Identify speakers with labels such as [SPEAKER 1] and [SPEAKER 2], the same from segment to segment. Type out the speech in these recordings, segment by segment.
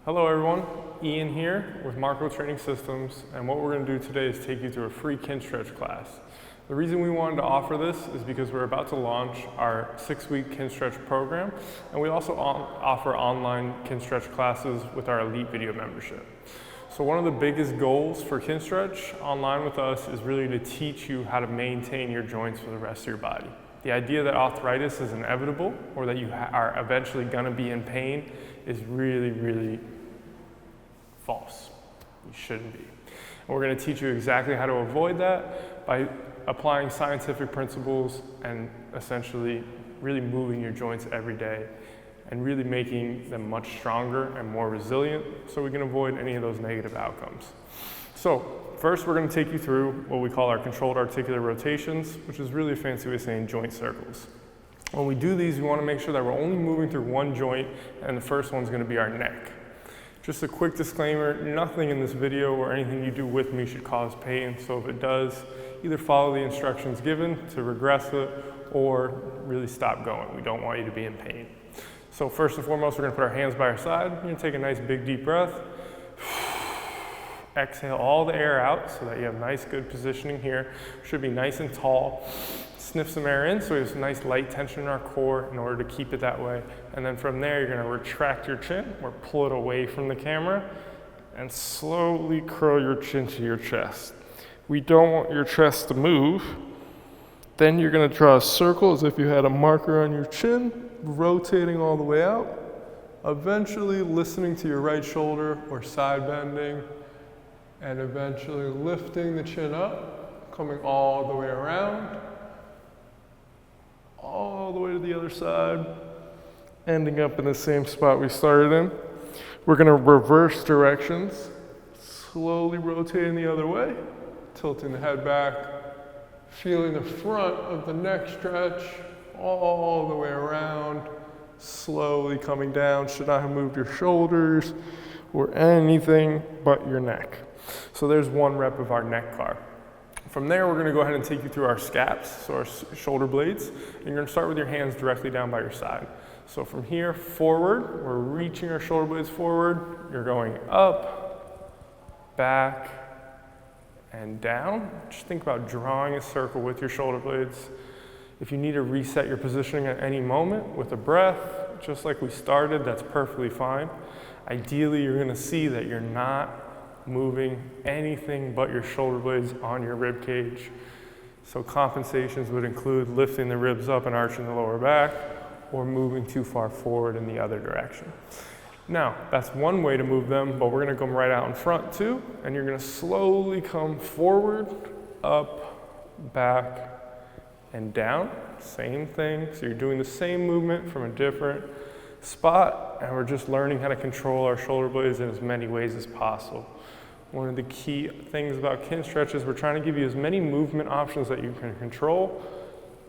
[SPEAKER 1] Hello everyone, Ian here with Marco Training Systems, and what we're going to do today is take you through a free Kinstretch class. The reason we wanted to offer this is because we're about to launch our 6-week Kinstretch program, and we also offer online Kinstretch classes with our Elite Video membership. So one of the biggest goals for Kinstretch online with us is really to teach you how to maintain your joints for the rest of your body. The idea that arthritis is inevitable or that you are eventually going to be in pain is really false. You shouldn't be. And we're going to teach you exactly how to avoid that by applying scientific principles and essentially really moving your joints every day and really making them much stronger and more resilient so we can avoid any of those negative outcomes. So first we're going to take you through what we call our controlled articular rotations, which is really a fancy way of saying joint circles. When we do these, we want to make sure that we're only moving through one joint, and the first one's going to be our neck. Just a quick disclaimer, nothing in this video or anything you do with me should cause pain, so if it does, either follow the instructions given to regress it or really stop going. We don't want you to be in pain. So first and foremost, we're going to put our hands by our side. We're going to take a nice big deep breath. Exhale all the air out so that you have nice good positioning here. Should be nice and tall. Sniff some air in so we have some nice light tension in our core in order to keep it that way. And then from there, you're going to retract your chin or pull it away from the camera and slowly curl your chin to your chest. We don't want your chest to move. Then you're going to draw a circle as if you had a marker on your chin, rotating all the way out, eventually listening to your right shoulder or side bending, and eventually lifting the chin up, coming all the way around, all the way to the other side, ending up in the same spot we started in. We're going to reverse directions, slowly rotating the other way, tilting the head back, feeling the front of the neck stretch all the way around, slowly coming down. Should not have moved your shoulders or anything but your neck. So there's one rep of our neck bar. From there, we're going to go ahead and take you through our scaps, so our shoulder blades. And you're going to start with your hands directly down by your side. So from here forward, we're reaching our shoulder blades forward. You're going up, back, and down. Just think about drawing a circle with your shoulder blades. If you need to reset your positioning at any moment with a breath, just like we started, that's perfectly fine. Ideally, you're going to see that you're not moving anything but your shoulder blades on your rib cage. So compensations would include lifting the ribs up and arching the lower back, or moving too far forward in the other direction. Now, that's one way to move them, but we're going to come right out in front too, and you're going to slowly come forward, up, back, and down. Same thing. So you're doing the same movement from a different spot, and we're just learning how to control our shoulder blades in as many ways as possible. One of the key things about Kinstretch is we're trying to give you as many movement options that you can control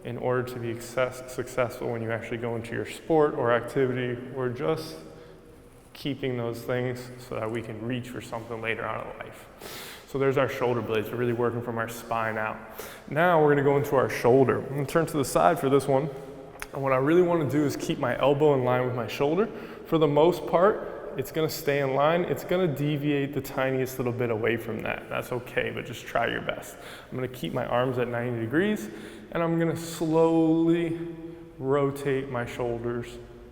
[SPEAKER 1] in order to be successful when you actually go into your sport or activity. We're just keeping those things so that we can reach for something later on in life. So there's our shoulder blades. We're really working from our spine out. Now we're going to go into our shoulder. I'm going to turn to the side for this one. And what I really want to do is keep my elbow in line with my shoulder. For the most part, it's going to stay in line. It's going to deviate the tiniest little bit away from that. That's okay, but just try your best. I'm going to keep my arms at 90 degrees, and I'm going to slowly rotate my shoulders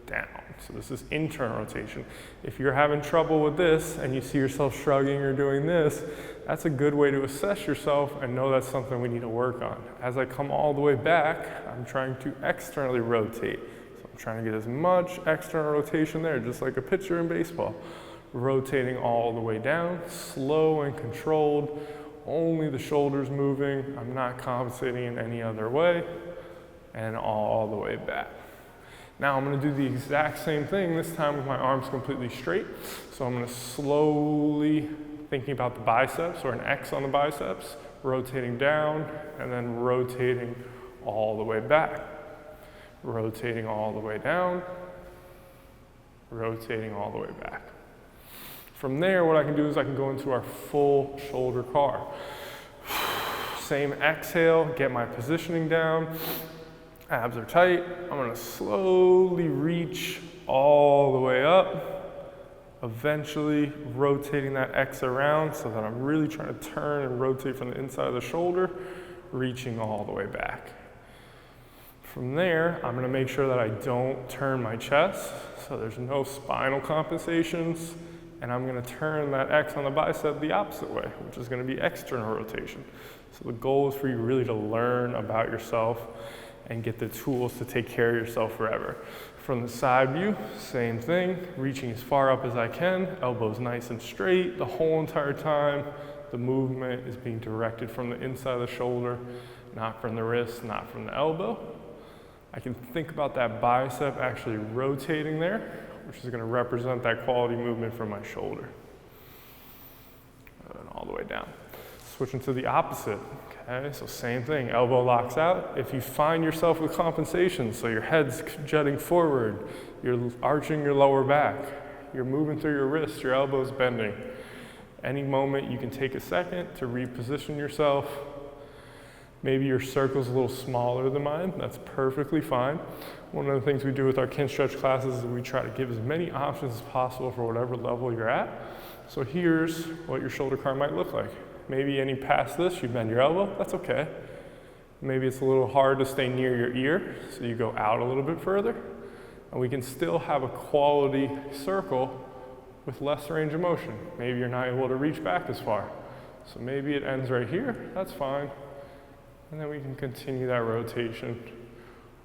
[SPEAKER 1] down. So this is internal rotation. If you're having trouble with this and you see yourself shrugging or doing this, that's a good way to assess yourself and know that's something we need to work on. As I come all the way back, I'm trying to externally rotate. So I'm trying to get as much external rotation there, just like a pitcher in baseball. Rotating all the way down, slow and controlled, only the shoulders moving. I'm not compensating in any other way, and all the way back. Now I'm going to do the exact same thing, this time with my arms completely straight. So I'm going to slowly, thinking about the biceps or an X on the biceps, rotating down and then rotating all the way back. Rotating all the way down, rotating all the way back. From there, what I can do is I can go into our full shoulder car. Same exhale, get my positioning down. Abs are tight. I'm going to slowly reach all the way up, Eventually rotating that X around so that I'm really trying to turn and rotate from the inside of the shoulder, reaching all the way back. From there, I'm gonna make sure that I don't turn my chest, so there's no spinal compensations, and I'm gonna turn that X on the bicep the opposite way, which is gonna be external rotation. So the goal is for you really to learn about yourself and get the tools to take care of yourself forever. From the side view, same thing, reaching as far up as I can, elbows nice and straight the whole entire time. The movement is being directed from the inside of the shoulder, not from the wrist, not from the elbow. I can think about that bicep actually rotating there, which is gonna represent that quality movement from my shoulder. And all the way down. Switching to the opposite, okay? So same thing, elbow locks out. If you find yourself with compensation, so your head's jutting forward, you're arching your lower back, you're moving through your wrist, your elbow's bending. Any moment you can take a second to reposition yourself. Maybe your circle's a little smaller than mine, that's perfectly fine. One of the things we do with our Kinstretch classes is we try to give as many options as possible for whatever level you're at. So here's what your shoulder card might look like. Maybe any past this, you bend your elbow, that's okay. Maybe it's a little hard to stay near your ear, so you go out a little bit further. And we can still have a quality circle with less range of motion. Maybe you're not able to reach back as far. So maybe it ends right here, that's fine. And then we can continue that rotation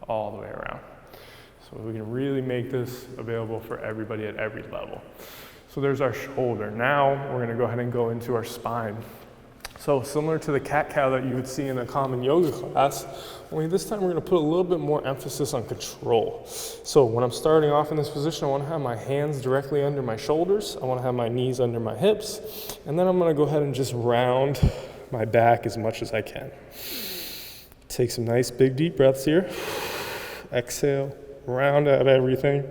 [SPEAKER 1] all the way around. So we can really make this available for everybody at every level. So there's our shoulder. Now we're gonna go ahead and go into our spine. So similar to the cat-cow that you would see in a common yoga class, only this time we're gonna put a little bit more emphasis on control. So when I'm starting off in this position, I wanna have my hands directly under my shoulders. I wanna have my knees under my hips. And then I'm gonna go ahead and just round my back as much as I can. Take some nice big deep breaths here. Exhale, round out everything.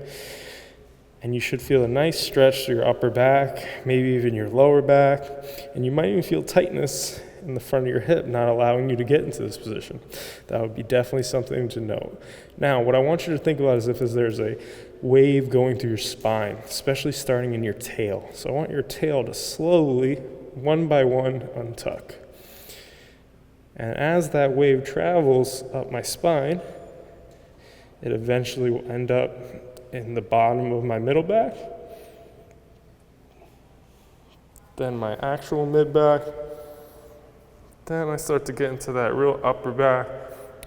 [SPEAKER 1] And you should feel a nice stretch to your upper back, maybe even your lower back. And you might even feel tightness in the front of your hip, not allowing you to get into this position. That would be definitely something to note. Now, what I want you to think about is if there's a wave going through your spine, especially starting in your tail. So I want your tail to slowly, one by one, untuck. And as that wave travels up my spine, it eventually will end up in the bottom of my middle back, then my actual mid back, then I start to get into that real upper back.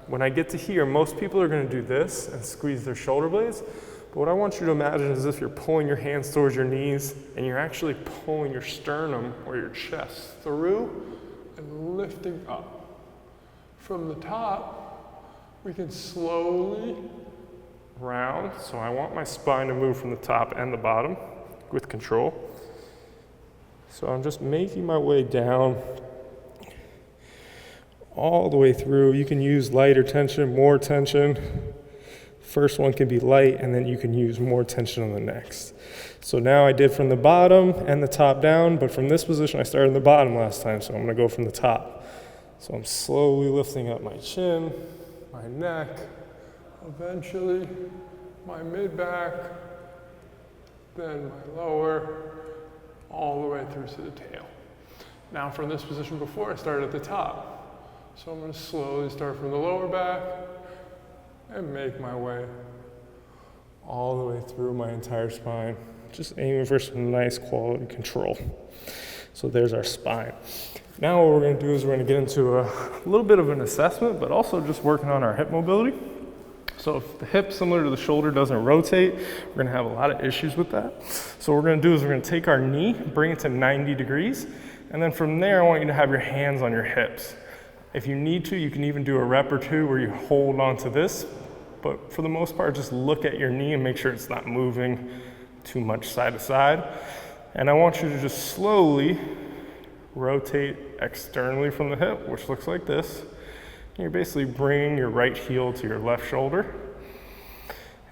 [SPEAKER 1] When I get to here, most people are gonna do this and squeeze their shoulder blades, but what I want you to imagine is if you're pulling your hands towards your knees and you're actually pulling your sternum or your chest through and lifting up. From the top, we can slowly round. So I want my spine to move from the top and the bottom with control. So I'm just making my way down all the way through. You can use lighter tension, more tension. First one can be light, and then you can use more tension on the next. So now I did from the bottom and the top down, but from this position I started in the bottom last time, so I'm gonna go from the top. So I'm slowly lifting up my chin, my neck, eventually my mid-back, then my lower, all the way through to the tail. Now from this position before, I started at the top. So I'm gonna slowly start from the lower back and make my way all the way through my entire spine, just aiming for some nice quality control. So there's our spine. Now what we're gonna do is we're gonna get into a little bit of an assessment, but also just working on our hip mobility. So if the hip, similar to the shoulder, doesn't rotate, we're gonna have a lot of issues with that. So what we're gonna do is we're gonna take our knee, bring it to 90 degrees, and then from there I want you to have your hands on your hips. If you need to, you can even do a rep or two where you hold onto this, but for the most part, just look at your knee and make sure it's not moving too much side to side. And I want you to just slowly rotate externally from the hip, which looks like this. And you're basically bringing your right heel to your left shoulder.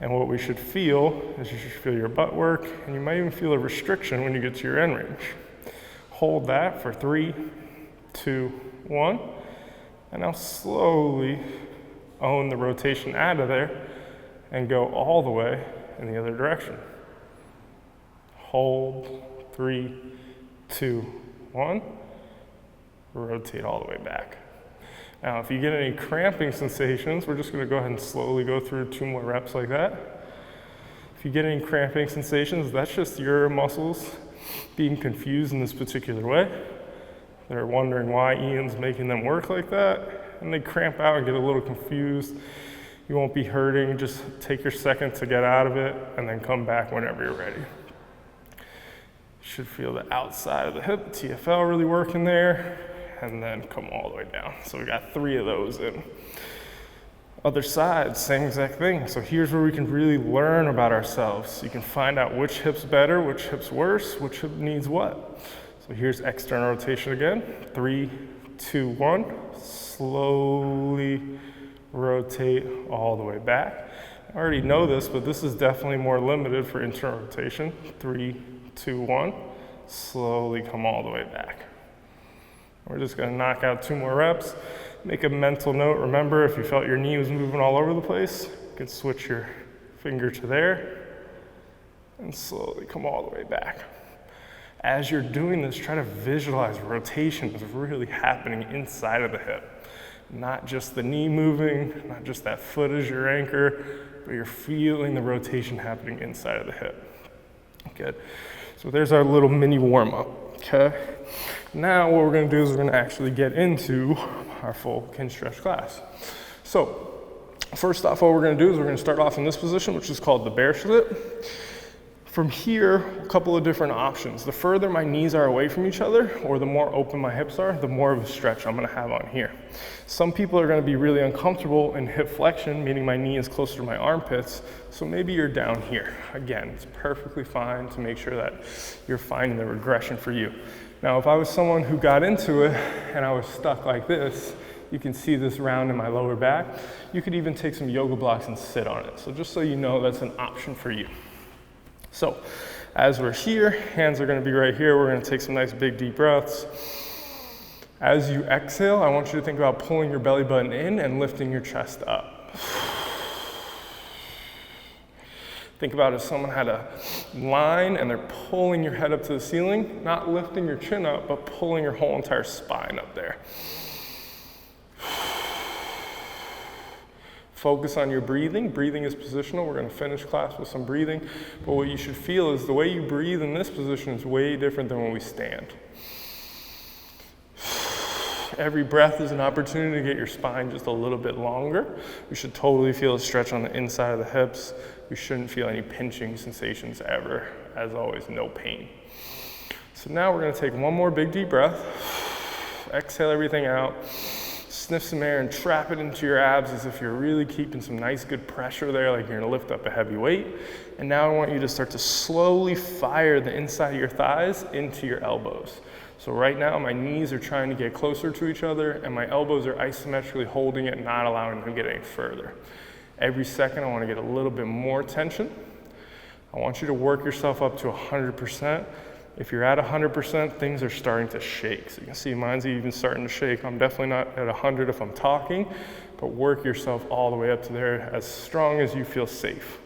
[SPEAKER 1] And what we should feel is you should feel your butt work, and you might even feel a restriction when you get to your end range. Hold that for 3, 2, 1. And now slowly own the rotation out of there and go all the way in the other direction. hold, 3, 2, 1, rotate all the way back. Now, if you get any cramping sensations, we're just gonna go ahead and slowly go through 2 more reps like that. If you get any cramping sensations, that's just your muscles being confused in this particular way. They're wondering why Ian's making them work like that, and they cramp out and get a little confused. You won't be hurting, just take your second to get out of it, and then come back whenever you're ready. You should feel the outside of the hip, the TFL really working there, and then come all the way down. So we got 3 of those in. Other side, same exact thing. So here's where we can really learn about ourselves. You can find out which hip's better, which hip's worse, which hip needs what. So here's external rotation again. 3, 2, 1. Slowly rotate all the way back. I already know this, but this is definitely more limited for internal rotation. 3, 2, 1. Slowly come all the way back. We're just gonna knock out 2 more reps. Make a mental note. Remember, if you felt your knee was moving all over the place, you can switch your finger to there and slowly come all the way back. As you're doing this, try to visualize rotation is really happening inside of the hip. Not just the knee moving, not just that foot as your anchor, but you're feeling the rotation happening inside of the hip. Good. So there's our little mini warm-up, okay? Now what we're gonna do is we're gonna actually get into our full Kinstretch class. So first off, what we're gonna do is we're gonna start off in this position, which is called the bear split. From here, a couple of different options. The further my knees are away from each other, or the more open my hips are, the more of a stretch I'm gonna have on here. Some people are gonna be really uncomfortable in hip flexion, meaning my knee is closer to my armpits, so maybe you're down here. Again, it's perfectly fine to make sure that you're finding the regression for you. Now, if I was someone who got into it and I was stuck like this, you can see this round in my lower back. You could even take some yoga blocks and sit on it. So just so you know, that's an option for you. So as we're here, hands are gonna be right here. We're gonna take some nice big deep breaths. As you exhale, I want you to think about pulling your belly button in and lifting your chest up. Think about if someone had a line and they're pulling your head up to the ceiling, not lifting your chin up, but pulling your whole entire spine up there. Focus on your breathing. Breathing is positional. We're gonna finish class with some breathing. But what you should feel is the way you breathe in this position is way different than when we stand. Every breath is an opportunity to get your spine just a little bit longer. You should totally feel a stretch on the inside of the hips. You shouldn't feel any pinching sensations ever. As always, no pain. So now we're gonna take 1 more big deep breath. Exhale everything out. Sniff some air and trap it into your abs as if you're really keeping some nice good pressure there, like you're gonna lift up a heavy weight. And now I want you to start to slowly fire the inside of your thighs into your elbows. So right now my knees are trying to get closer to each other and my elbows are isometrically holding it, not allowing them to get any further. Every second I wanna get a little bit more tension. I want you to work yourself up to 100%. If you're at 100%, things are starting to shake. So you can see mine's even starting to shake. I'm definitely not at 100 if I'm talking, but work yourself all the way up to there as strong as you feel safe.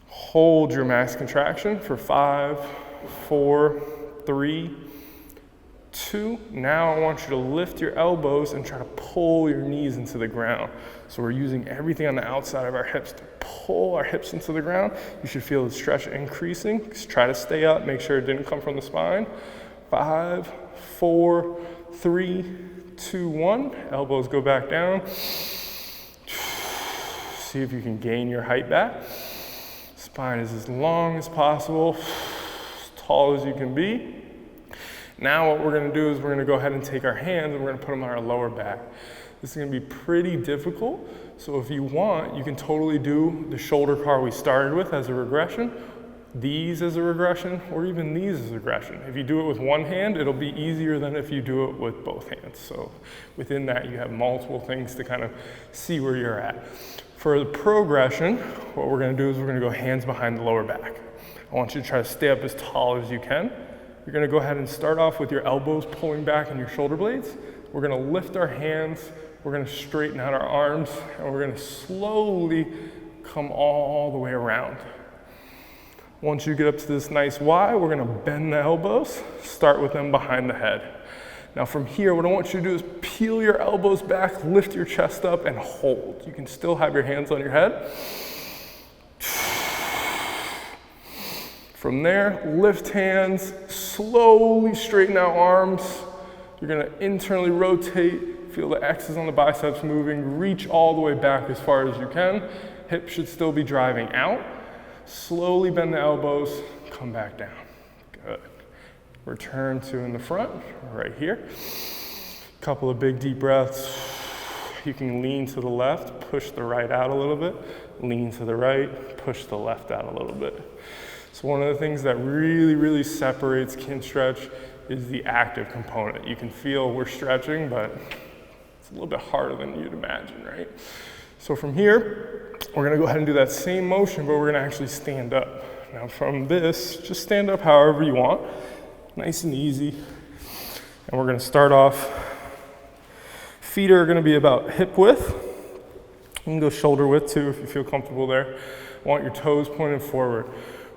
[SPEAKER 1] Hold your max contraction for 5, 4, 3, 2. Now I want you to lift your elbows and try to pull your knees into the ground. So we're using everything on the outside of our hips to pull our hips into the ground. You should feel the stretch increasing. Just try to stay up, make sure it didn't come from the spine. 5, 4, 3, 2, 1. Elbows go back down. See if you can gain your height back. Spine is as long as possible, as tall as you can be. Now what we're gonna do is we're gonna go ahead and take our hands and we're gonna put them on our lower back. This is gonna be pretty difficult, so if you want, you can totally do the shoulder car we started with as a regression, these as a regression, or even these as a regression. If you do it with one hand, it'll be easier than if you do it with both hands. So within that, you have multiple things to kind of see where you're at. For the progression, what we're gonna do is we're gonna go hands behind the lower back. I want you to try to stay up as tall as you can. You're gonna go ahead and start off with your elbows pulling back on your shoulder blades. We're gonna lift our hands, we're gonna straighten out our arms, and we're gonna slowly come all the way around. Once you get up to this nice Y, we're gonna bend the elbows, start with them behind the head. Now from here, what I want you to do is peel your elbows back, lift your chest up, and hold. You can still have your hands on your head. From there, lift hands, slowly straighten out arms. You're gonna internally rotate, feel the X's on the biceps moving, reach all the way back as far as you can. Hips should still be driving out. Slowly bend the elbows, come back down. Good. Return to in the front, right here. Couple of big deep breaths. You can lean to the left, push the right out a little bit. Lean to the right, push the left out a little bit. So one of the things that really separates Kinstretch is the active component. You can feel we're stretching, but it's a little bit harder than you'd imagine, right? So from here, we're gonna go ahead and do that same motion, but we're gonna actually stand up. Now from this, just stand up however you want, nice and easy. And we're gonna start off, feet are gonna be about hip width. You can go shoulder width too if you feel comfortable there. Want your toes pointed forward.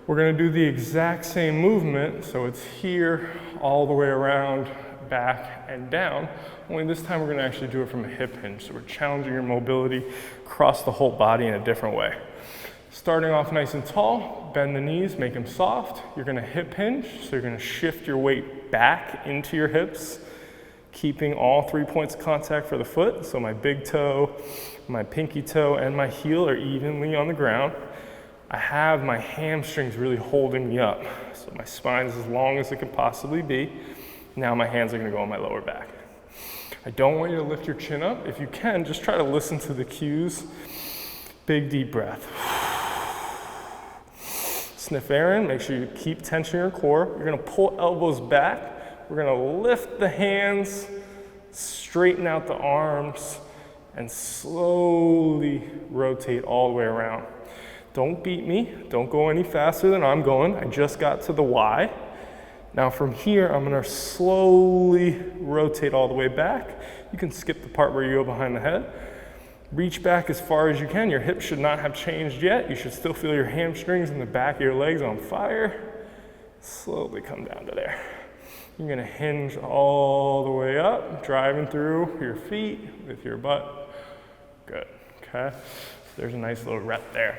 [SPEAKER 1] We're gonna do the exact same movement, so it's here, all the way around, back and down, only this time we're gonna actually do it from a hip hinge, so we're challenging your mobility across the whole body in a different way. Starting off nice and tall, bend the knees, make them soft. You're gonna hip hinge, so you're gonna shift your weight back into your hips, keeping all 3 points of contact for the foot, so my big toe, my pinky toe, and my heel are evenly on the ground. I have my hamstrings really holding me up. So my spine is as long as it could possibly be. Now my hands are gonna go on my lower back. I don't want you to lift your chin up. If you can, just try to listen to the cues. Big deep breath. Sniff air in, make sure you keep tension in your core. You're gonna pull elbows back. We're gonna lift the hands, straighten out the arms, and slowly rotate all the way around. Don't beat me, don't go any faster than I'm going. I just got to the Y. Now from here, I'm gonna slowly rotate all the way back. You can skip the part where you go behind the head. Reach back as far as you can. Your hips should not have changed yet. You should still feel your hamstrings and the back of your legs on fire. Slowly come down to there. You're gonna hinge all the way up, driving through your feet with your butt. Good, okay? There's a nice little rep there.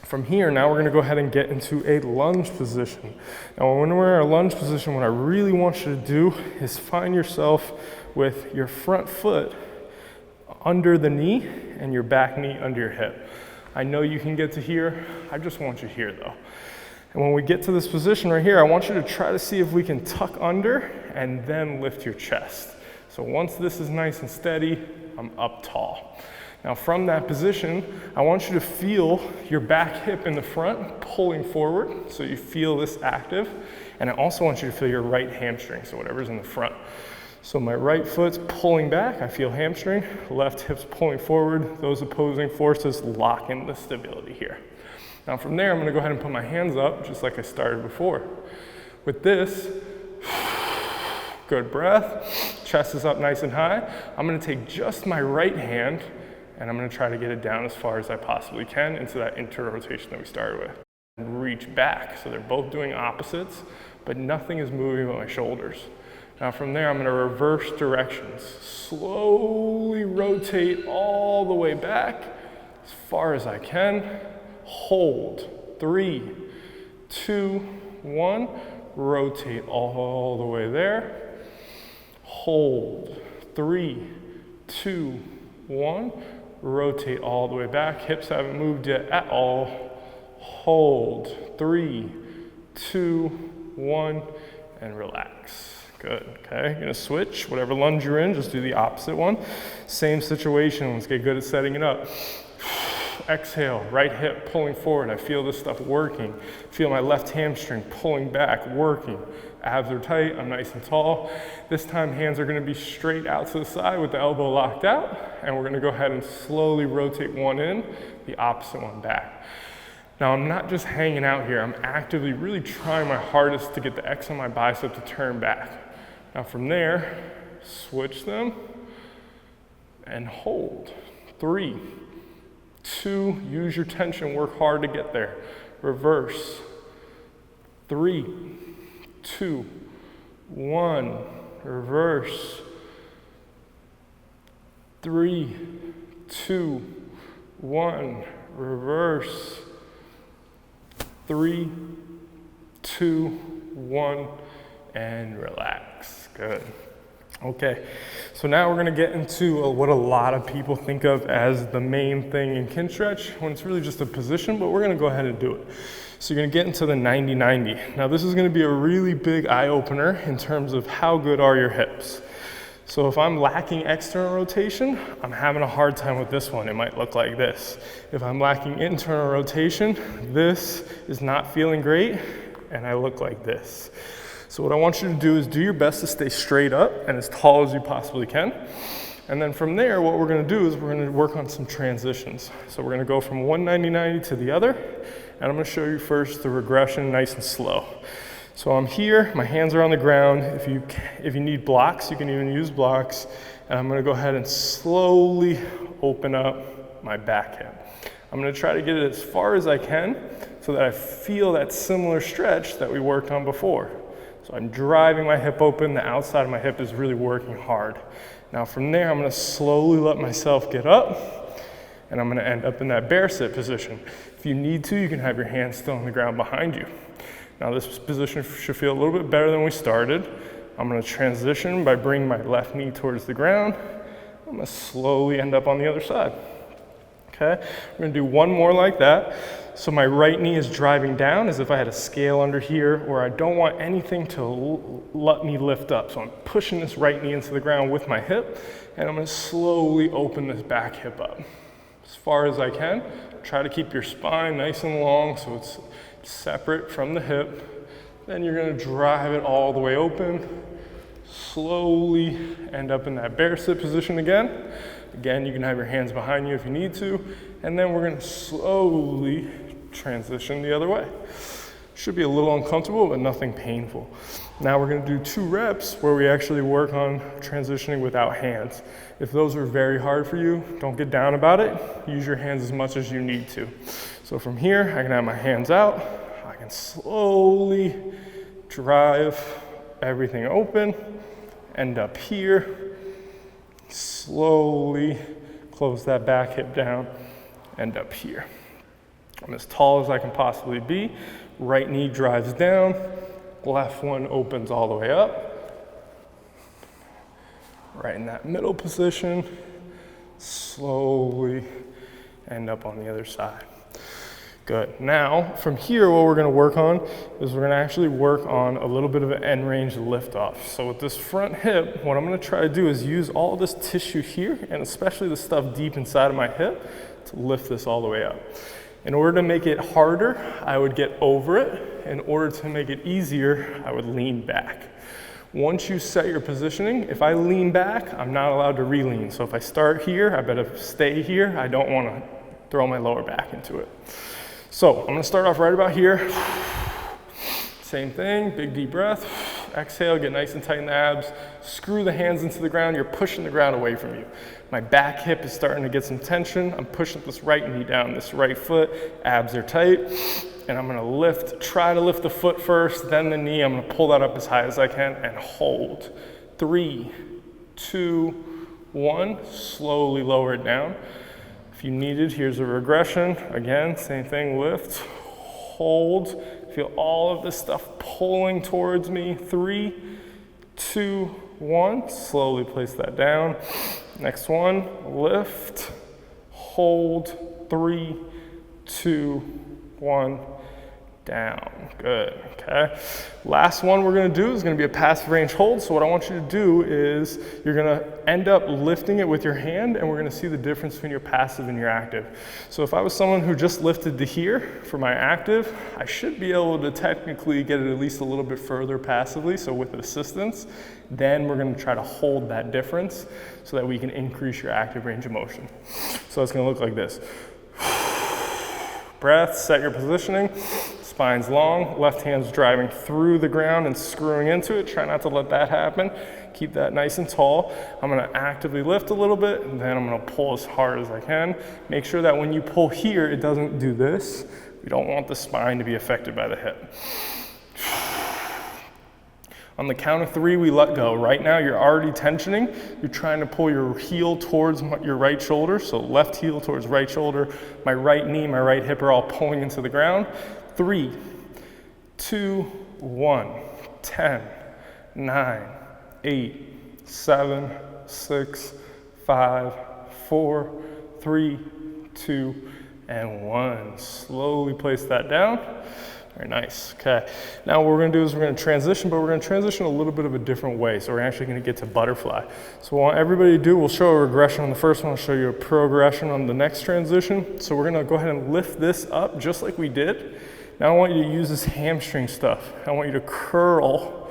[SPEAKER 1] From here, now we're gonna go ahead and get into a lunge position. Now when we're in a lunge position, what I really want you to do is find yourself with your front foot under the knee and your back knee under your hip. I know you can get to here, I just want you here though. And when we get to this position right here, I want you to try to see if we can tuck under and then lift your chest. So once this is nice and steady, I'm up tall. Now from that position, I want you to feel your back hip in the front pulling forward, so you feel this active. And I also want you to feel your right hamstring, so whatever's in the front. So my right foot's pulling back, I feel hamstring, left hip's pulling forward. Those opposing forces lock in the stability here. Now from there, I'm gonna go ahead and put my hands up, just like I started before. With this, good breath, chest is up nice and high. I'm gonna take just my right hand, and I'm gonna try to get it down as far as I possibly can into that inter-rotation that we started with. And reach back, so they're both doing opposites, but nothing is moving but my shoulders. Now from there, I'm gonna reverse directions. Slowly rotate all the way back as far as I can. Hold, 3, 2, 1. Rotate all the way there. Hold, 3, 2, 1. Rotate all the way back. Hips haven't moved yet at all. Hold, 3, 2, 1, and relax. Good, okay, you're gonna switch, whatever lunge you're in, just do the opposite one. Same situation, let's get good at setting it up. Exhale, right hip pulling forward. I feel this stuff working. Feel my left hamstring pulling back, working. Abs are tight, I'm nice and tall. This time hands are gonna be straight out to the side with the elbow locked out, and we're gonna go ahead and slowly rotate one in, the opposite one back. Now I'm not just hanging out here, I'm actively really trying my hardest to get the X on my bicep to turn back. Now from there, switch them and hold. 3, 2, use your tension, work hard to get there. Reverse, 3, 2, 1, reverse. 3, 2, 1, reverse. 3, 2, 1, and relax. Good. Okay, so now we're gonna get into what a lot of people think of as the main thing in Kinstretch, when it's really just a position, but we're gonna go ahead and do it. So you're gonna get into the 90-90. Now this is gonna be a really big eye opener in terms of how good are your hips. So if I'm lacking external rotation, I'm having a hard time with this one. It might look like this. If I'm lacking internal rotation, this is not feeling great, and I look like this. So what I want you to do is do your best to stay straight up and as tall as you possibly can. And then from there, what we're gonna do is we're gonna work on some transitions. So we're gonna go from one 90-90 to the other, and I'm gonna show you first the regression nice and slow. So I'm here, my hands are on the ground. If you need blocks, you can even use blocks. And I'm gonna go ahead and slowly open up my back hip. I'm gonna try to get it as far as I can so that I feel that similar stretch that we worked on before. So I'm driving my hip open, the outside of my hip is really working hard. Now from there, I'm gonna slowly let myself get up, and I'm gonna end up in that bear sit position. If you need to, you can have your hands still on the ground behind you. Now this position should feel a little bit better than we started. I'm gonna transition by bringing my left knee towards the ground. I'm gonna slowly end up on the other side. Okay, we're gonna do one more like that. So my right knee is driving down as if I had a scale under here, or I don't want anything to let me lift up. So I'm pushing this right knee into the ground with my hip, and I'm gonna slowly open this back hip up as far as I can. Try to keep your spine nice and long so it's separate from the hip. Then you're gonna drive it all the way open, slowly end up in that bear sit position again. Again, you can have your hands behind you if you need to, and then we're gonna slowly transition the other way. Should be a little uncomfortable, but nothing painful. Now we're gonna do 2 reps where we actually work on transitioning without hands. If those are very hard for you, don't get down about it. Use your hands as much as you need to. So from here, I can have my hands out. I can slowly drive everything open, end up here, slowly close that back hip down, end up here. I'm as tall as I can possibly be. Right knee drives down, left one opens all the way up. Right in that middle position, slowly end up on the other side. Good. Now, from here, what we're gonna work on is we're gonna actually work on a little bit of an end range lift off. So with this front hip, what I'm gonna try to do is use all this tissue here, and especially the stuff deep inside of my hip, to lift this all the way up. In order to make it harder, I would get over it. In order to make it easier, I would lean back. Once you set your positioning, if I lean back, I'm not allowed to re-lean. So if I start here, I better stay here. I don't wanna throw my lower back into it. So I'm gonna start off right about here. Same thing, big deep breath. Exhale, get nice and tight in the abs. Screw the hands into the ground, you're pushing the ground away from you. My back hip is starting to get some tension. I'm pushing this right knee down, this right foot, abs are tight. And I'm gonna lift, try to lift the foot first, then the knee. I'm gonna pull that up as high as I can and hold. 3, 2, 1, slowly lower it down. If you need it, here's a regression. Again, same thing, lift, hold. Feel all of this stuff pulling towards me. 3, 2, 1, slowly place that down. Next one, lift, hold, 3, 2, 1, down. Good, okay. Last one we're gonna do is gonna be a passive range hold. So what I want you to do is you're gonna end up lifting it with your hand, and we're gonna see the difference between your passive and your active. So if I was someone who just lifted to here for my active, I should be able to technically get it at least a little bit further passively, so with assistance. Then we're gonna try to hold that difference so that we can increase your active range of motion. So it's gonna look like this. Breath, set your positioning. Spine's long, left hand's driving through the ground and screwing into it. Try not to let that happen. Keep that nice and tall. I'm gonna actively lift a little bit, and then I'm gonna pull as hard as I can. Make sure that when you pull here, it doesn't do this. We don't want the spine to be affected by the hip. On the count of 3, we let go. Right now, you're already tensioning. You're trying to pull your heel towards your right shoulder. So left heel towards right shoulder. My right knee, my right hip are all pulling into the ground. 3, 2, 1. 10, 9, 8, 7, 6, 5, 4, 3, 2, and 1. Slowly place that down. Very nice. Okay. Now what we're going to do is we're going to transition, but we're going to transition a little bit of a different way. So we're actually going to get to butterfly. So what I want everybody to do, we'll show a regression on the first one. I'll show you a progression on the next transition. So we're going to go ahead and lift this up just like we did. Now I want you to use this hamstring stuff. I want you to curl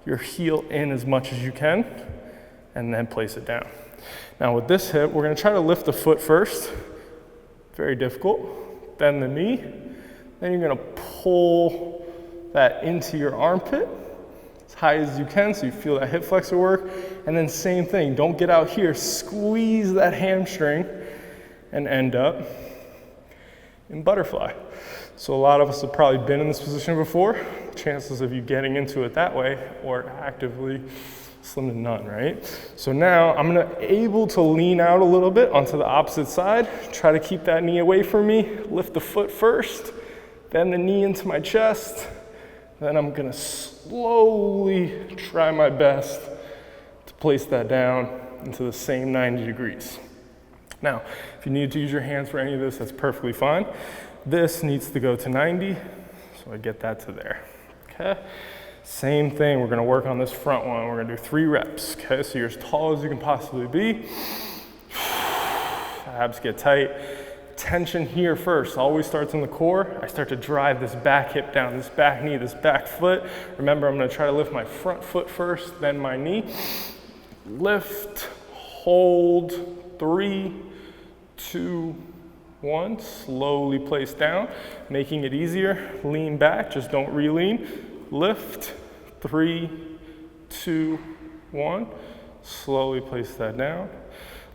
[SPEAKER 1] your heel in as much as you can and then place it down. Now with this hip, we're going to try to lift the foot first. Very difficult. Then the knee. Then you're going to pull that into your armpit as high as you can so you feel that hip flexor work. And then same thing, don't get out here. Squeeze that hamstring and end up in butterfly. So a lot of us have probably been in this position before. Chances of you getting into it that way or actively slim to none, right? So now I'm able to lean out a little bit onto the opposite side. Try to keep that knee away from me. Lift the foot first. Then the knee into my chest. Then I'm gonna slowly try my best to place that down into the same 90 degrees. Now, if you need to use your hands for any of this, that's perfectly fine. This needs to go to 90, so I get that to there, okay? Same thing, we're gonna work on this front one. We're gonna do 3 reps, okay? So you're as tall as you can possibly be. Abs get tight. Tension here first, always starts in the core. I start to drive this back hip down, this back knee, this back foot. Remember, I'm gonna try to lift my front foot first, then my knee. Lift, hold, 3, 2, 1. Slowly place down, making it easier. Lean back, just don't re-lean. Lift, 3, 2, 1. Slowly place that down.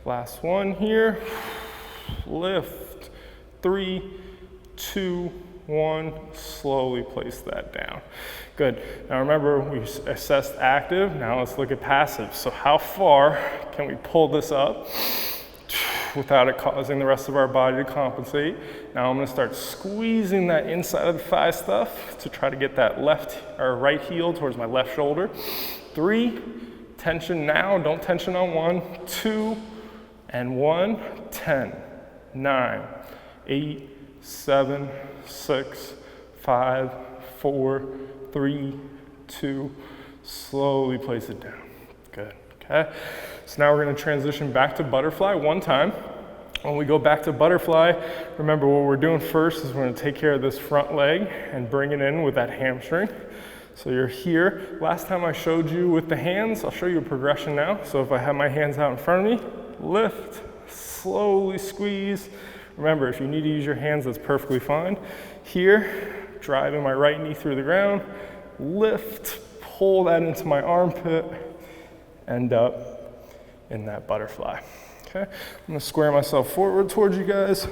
[SPEAKER 1] Last one here. Lift, 3, 2, 1. Slowly place that down. Good. Now remember, we assessed active. Now let's look at passive. So how far can we pull this up without it causing the rest of our body to compensate? Now I'm going to start squeezing that inside of the thigh stuff to try to get that left or right heel towards my left shoulder. 3, tension now, don't tension on 1, 2, and 1, 10, 9, 8, 7, 6, 5, 4, 3, 2, slowly place it down. Good, okay? So now we're gonna transition back to butterfly one time. When we go back to butterfly, remember what we're doing first is we're gonna take care of this front leg and bring it in with that hamstring. So you're here. Last time I showed you with the hands, I'll show you a progression now. So if I have my hands out in front of me, lift, slowly squeeze. Remember, if you need to use your hands, that's perfectly fine. Here, driving my right knee through the ground, lift, pull that into my armpit, end up in that butterfly. Okay, I'm gonna square myself forward towards you guys.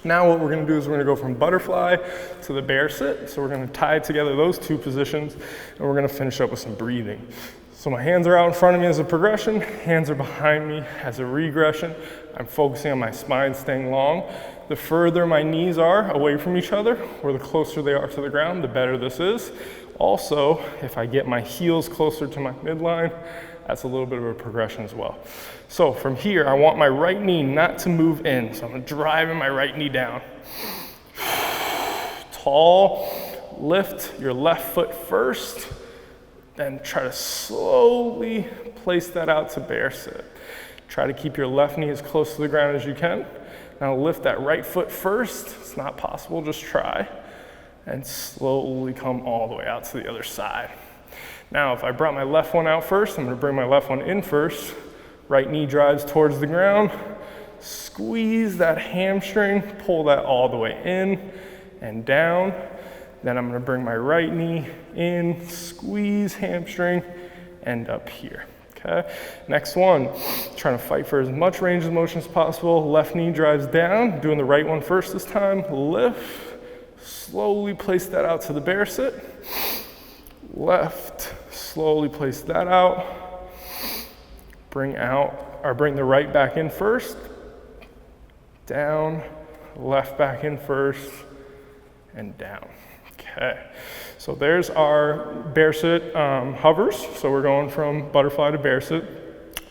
[SPEAKER 1] Now what we're gonna do is we're gonna go from butterfly to the bear sit. So we're gonna tie together those 2 positions and we're gonna finish up with some breathing. So my hands are out in front of me as a progression, hands are behind me as a regression. I'm focusing on my spine staying long. The further my knees are away from each other, or the closer they are to the ground, the better this is. Also, if I get my heels closer to my midline, that's a little bit of a progression as well. So from here, I want my right knee not to move in. So I'm driving my right knee down. Tall, lift your left foot first, then try to slowly place that out to bear sit. Try to keep your left knee as close to the ground as you can. Now lift that right foot first. It's not possible, just try. And slowly come all the way out to the other side. Now, if I brought my left one out first, I'm gonna bring my left one in first. Right knee drives towards the ground. Squeeze that hamstring, pull that all the way in and down. Then I'm gonna bring my right knee in, squeeze hamstring, end up here. Okay, next one, trying to fight for as much range of motion as possible. Left knee drives down, doing the right one first this time. Lift, slowly place that out to the bear sit. Left, Slowly place that out. Bring the right back in first. Down, left back in first, and down. Okay, so there's our bear sit hovers. So we're going from butterfly to bear sit.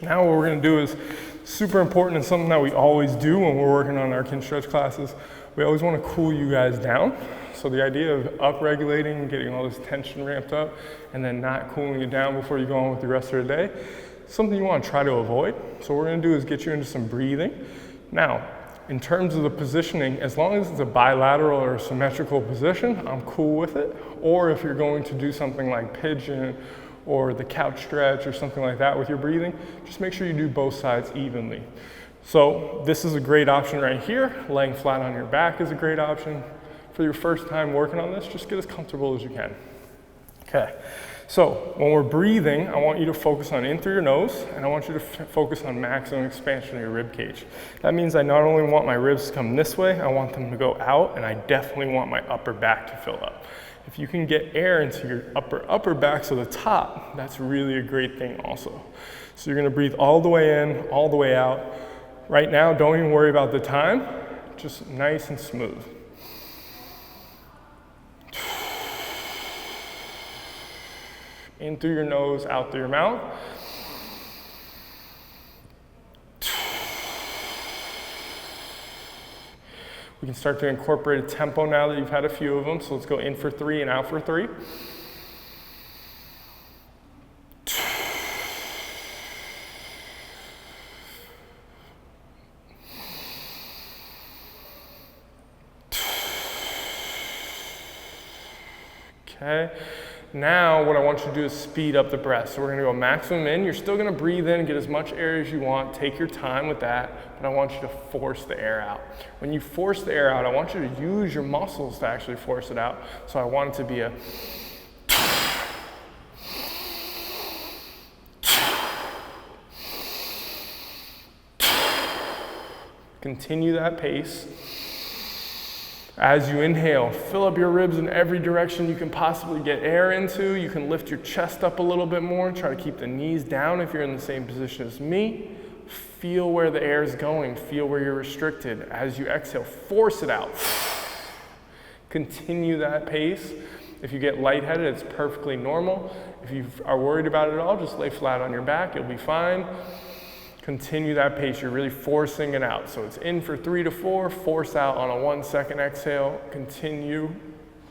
[SPEAKER 1] Now what we're gonna do is super important and something that we always do when we're working on our Kinstretch classes. We always wanna cool you guys down. So the idea of upregulating, getting all this tension ramped up, and then not cooling you down before you go on with the rest of the day, something you wanna try to avoid. So what we're gonna do is get you into some breathing. Now, in terms of the positioning, as long as it's a bilateral or a symmetrical position, I'm cool with it. Or if you're going to do something like pigeon or the couch stretch or something like that with your breathing, just make sure you do both sides evenly. So this is a great option right here. Laying flat on your back is a great option. For your first time working on this, just get as comfortable as you can. Okay, so when we're breathing, I want you to focus on in through your nose, and I want you to focus on maximum expansion of your rib cage. That means I not only want my ribs to come this way, I want them to go out, and I definitely want my upper back to fill up. If you can get air into your upper back, so the top, that's really a great thing also. So you're gonna breathe all the way in, all the way out. Right now, don't even worry about the time, just nice and smooth. In through your nose, out through your mouth. We can start to incorporate a tempo now that you've had a few of them. So let's go in for 3 and out for 3. Okay. Now what I want you to do is speed up the breath. So we're gonna go maximum in. You're still gonna breathe in, get as much air as you want. Take your time with that, but I want you to force the air out. When you force the air out, I want you to use your muscles to actually force it out. So I want it to be a continue that pace. As you inhale, fill up your ribs in every direction you can possibly get air into. You can lift your chest up a little bit more. Try to keep the knees down if you're in the same position as me. Feel where the air is going. Feel where you're restricted. As you exhale, force it out. Continue that pace. If you get lightheaded, it's perfectly normal. If you are worried about it at all, just lay flat on your back. You'll be fine. Continue that pace. You're really forcing it out. So it's in for 3 to 4, force out on a 1 second exhale, continue.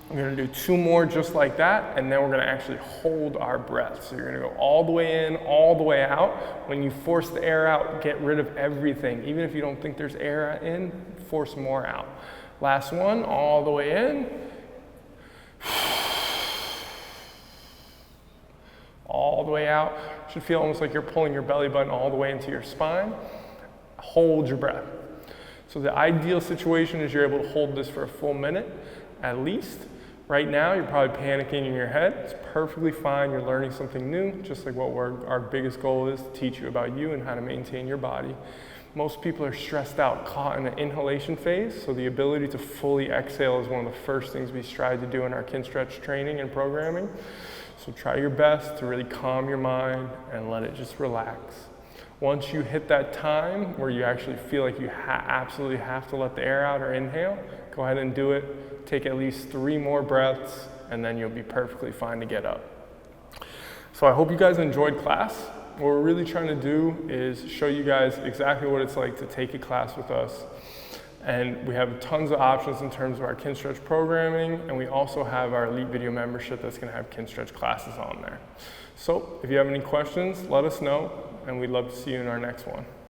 [SPEAKER 1] We're gonna do 2 more just like that, and then we're gonna actually hold our breath. So you're gonna go all the way in, all the way out. When you force the air out, get rid of everything. Even if you don't think there's air in, force more out. Last one, all the way in. All the way out. Should feel almost like you're pulling your belly button all the way into your spine. Hold your breath. So the ideal situation is you're able to hold this for a full minute at least. Right now, you're probably panicking in your head. It's perfectly fine. You're learning something new, just like what our biggest goal is, to teach you about you and how to maintain your body. Most people are stressed out, caught in an inhalation phase, so the ability to fully exhale is one of the first things we strive to do in our Kinstretch training and programming. So try your best to really calm your mind and let it just relax. Once you hit that time where you actually feel like you absolutely have to let the air out or inhale, go ahead and do it. Take at least 3 more breaths, and then you'll be perfectly fine to get up. So I hope you guys enjoyed class. What we're really trying to do is show you guys exactly what it's like to take a class with us. And we have tons of options in terms of our Kinstretch programming, and we also have our Elite Video membership that's gonna have Kinstretch classes on there. So if you have any questions, let us know, and we'd love to see you in our next one.